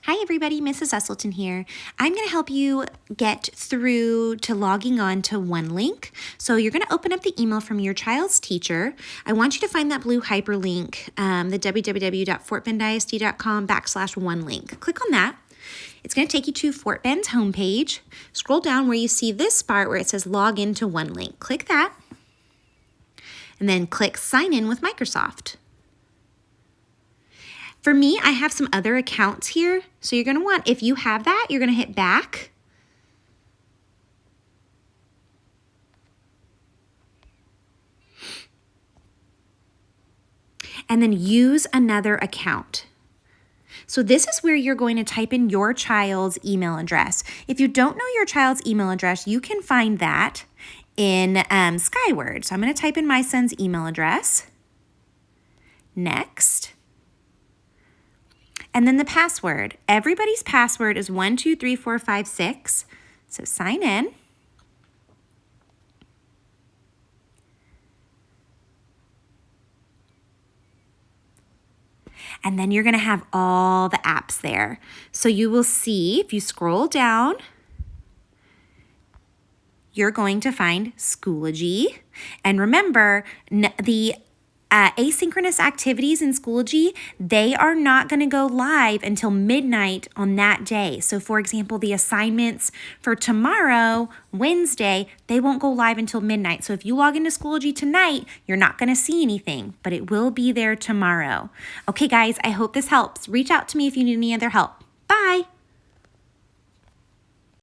Hi everybody, Mrs. Esselton here. I'm going to help you get through to logging on to OneLink. So you're going to open up the email from your child's teacher. I want you to find that blue hyperlink, the www.fortbendisd.com/OneLink. Click on that. It's going to take you to Fort Bend's homepage. Scroll down where you see this part where it says log into OneLink. Click that. And then click sign in with Microsoft. For me, I have some other accounts here. So you're going to want, if you have that, you're going to hit back. And then use another account. So this is where you're going to type in your child's email address. If you don't know your child's email address, you can find that in Skyward. So I'm going to type in my son's email address. Next. And then the password. Everybody's password is 123456. So sign in. And then you're going to have all the apps there. So you will see, if you scroll down, you're going to find Schoology. And remember, the asynchronous activities in Schoology, they are not going to go live until midnight on that day. So for example, the assignments for tomorrow, Wednesday, they won't go live until midnight. So if you log into Schoology tonight, you're not going to see anything, but it will be there tomorrow. Okay, guys, I hope this helps. Reach out to me if you need any other help. Bye.